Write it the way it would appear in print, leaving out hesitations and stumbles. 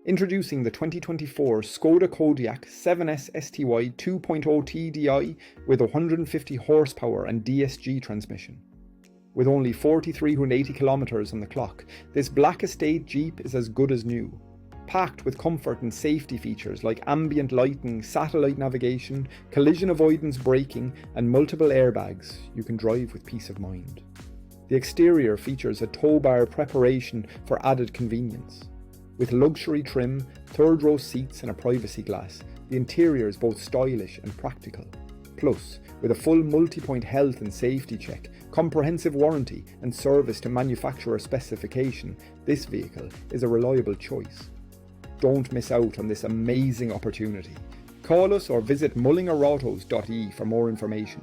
Introducing the 2024 Skoda Kodiaq 7S STY 2.0 TDI with 150 horsepower and DSG transmission. With only 4,380 kilometres on the clock, this black estate Jeep is as good as new. Packed with comfort and safety features like ambient lighting, satellite navigation, collision avoidance braking and multiple airbags, you can drive with peace of mind. The exterior features a towbar preparation for added convenience. With luxury trim, third-row seats and a privacy glass, the interior is both stylish and practical. Plus, with a full multi-point health and safety check, comprehensive warranty and service to manufacturer specification, this vehicle is a reliable choice. Don't miss out on this amazing opportunity. Call us or visit mullingarautos.ie for more information.